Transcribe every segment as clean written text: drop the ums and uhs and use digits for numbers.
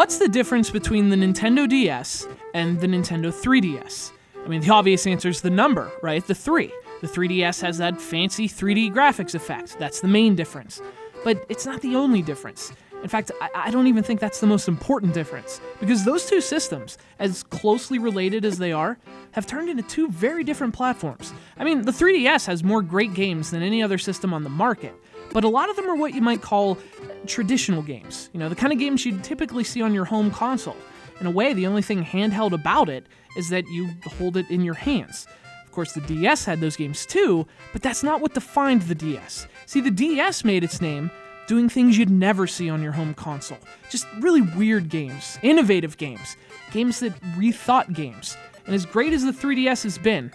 What's the difference between the Nintendo DS and the Nintendo 3DS? I mean, the obvious answer is the number, right? The 3. The 3DS has that fancy 3D graphics effect. That's the main difference. But it's not the only difference. In fact, I don't even think that's the most important difference, because those two systems, as closely related as they are, have turned into two very different platforms. I mean, the 3DS has more great games than any other system on the market, but a lot of them are what you might call traditional games. You know, the kind of games you'd typically see on your home console. In a way, the only thing handheld about it is that you hold it in your hands. Of course, the DS had those games too, but that's not what defined the DS. See, the DS made its name doing things you'd never see on your home console. Just really weird games, innovative games, games that rethought games. And as great as the 3DS has been,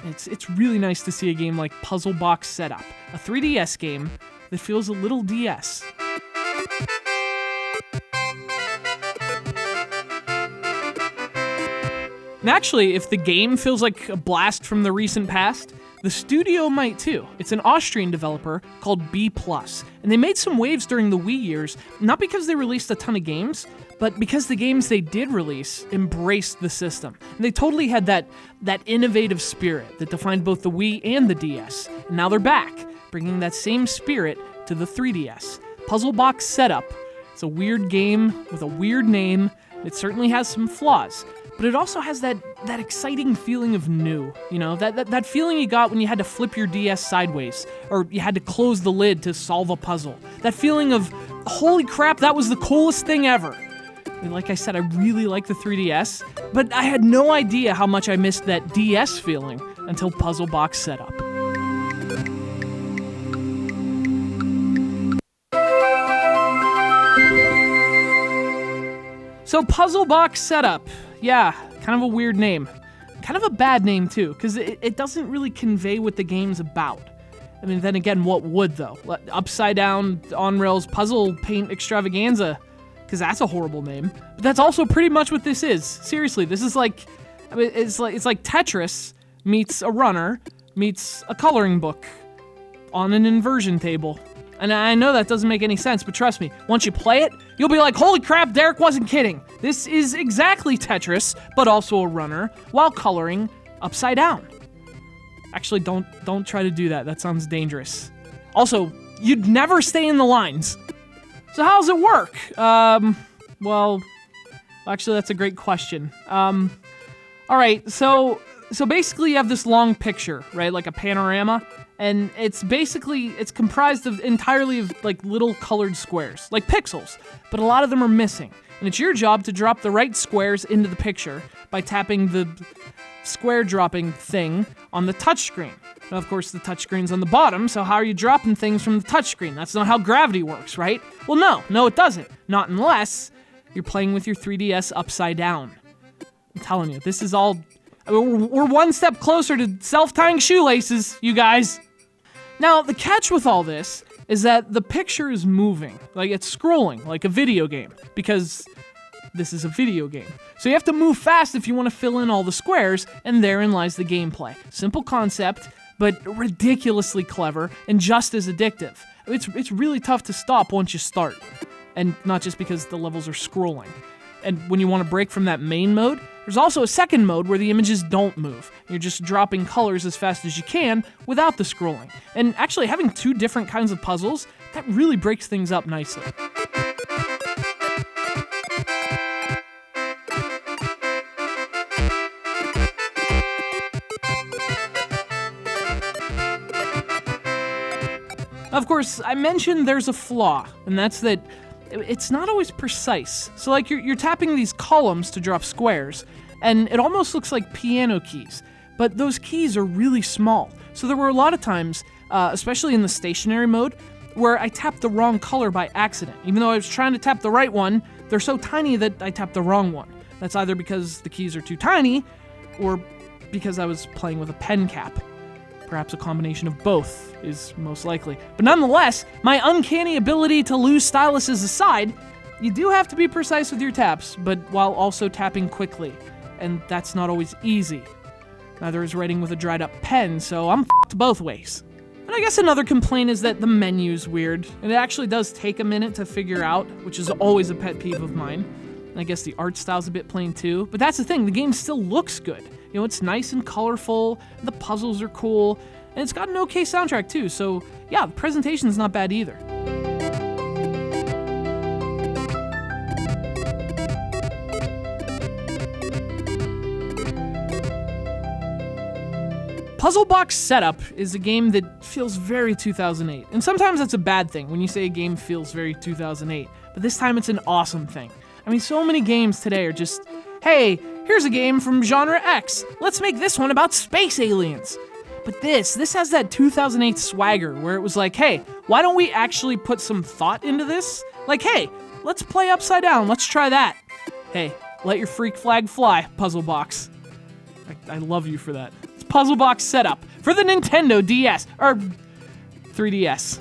it's really nice to see a game like Puzzlebox Setup, a 3DS game that feels a little DS. And actually, if the game feels like a blast from the recent past, the studio might too. It's an Austrian developer called Bplus, and they made some waves during the Wii years, not because they released a ton of games, but because the games they did release embraced the system. And they totally had that innovative spirit that defined both the Wii and the DS. And now they're back, bringing that same spirit to the 3DS. Puzzlebox Setup. It's a weird game with a weird name. It certainly has some flaws, but it also has that exciting feeling of new, you know, that feeling you got when you had to flip your DS sideways, or you had to close the lid to solve a puzzle. That feeling of, holy crap, that was the coolest thing ever. And like I said, I really like the 3DS, but I had no idea how much I missed that DS feeling until Puzzlebox Setup. So Puzzlebox Setup, yeah, kind of a weird name. Kind of a bad name too, because it doesn't really convey what the game's about. I mean, then again, what would though? Upside down, on-rails puzzle paint extravaganza, because that's a horrible name. But that's also pretty much what this is. Seriously, this is like, I mean, it's like Tetris meets a runner meets a coloring book on an inversion table. And I know that doesn't make any sense, but trust me, once you play it, you'll be like, holy crap, Derek wasn't kidding. This is exactly Tetris, but also a runner, while coloring upside down. Actually, don't try to do that. That sounds dangerous. Also, you'd never stay in the lines. So how does it work? Well, actually, that's a great question. All right, so basically you have this long picture, right, like a panorama, and it's comprised of entirely of like little colored squares, like pixels, but a lot of them are missing. And it's your job to drop the right squares into the picture by tapping the square dropping thing on the touchscreen. Now, of course, the touchscreen's on the bottom, so how are you dropping things from the touchscreen? That's not how gravity works, right? Well, no, it doesn't. Not unless you're playing with your 3DS upside down. I'm telling you, this is all... We're one step closer to self-tying shoelaces, you guys. Now, the catch with all this is that the picture is moving, like it's scrolling, like a video game, because this is a video game. So you have to move fast if you want to fill in all the squares, and therein lies the gameplay. Simple concept, but ridiculously clever, and just as addictive. It's really tough to stop once you start, and not just because the levels are scrolling. And when you want to break from that main mode, there's also a second mode where the images don't move. You're just dropping colors as fast as you can without the scrolling. And actually having two different kinds of puzzles, that really breaks things up nicely. Of course, I mentioned there's a flaw, and that's that it's not always precise. So like you're tapping these columns to drop squares, and it almost looks like piano keys, but those keys are really small. So there were a lot of times, especially in the stationary mode, where I tapped the wrong color by accident. Even though I was trying to tap the right one, they're so tiny that I tapped the wrong one. That's either because the keys are too tiny, or because I was playing with a pen cap. Perhaps a combination of both is most likely. But nonetheless, my uncanny ability to lose styluses aside, you do have to be precise with your taps, but while also tapping quickly. And that's not always easy. Neither is writing with a dried up pen, so I'm f***ed both ways. And I guess another complaint is that the menu's weird, and it actually does take a minute to figure out, which is always a pet peeve of mine. I guess the art style's a bit plain too, but that's the thing, the game still looks good. You know, it's nice and colorful, the puzzles are cool, and it's got an okay soundtrack too, so yeah, the presentation's not bad either. Puzzlebox Setup is a game that feels very 2008, and sometimes that's a bad thing when you say a game feels very 2008, but this time it's an awesome thing. I mean, so many games today are just, hey, here's a game from genre X, let's make this one about space aliens. But this has that 2008 swagger where it was like, hey, why don't we actually put some thought into this? Like, hey, let's play Upside Down, let's try that. Hey, let your freak flag fly, Puzzlebox. I love you for that. Puzzlebox Setup for the Nintendo DS, or 3DS.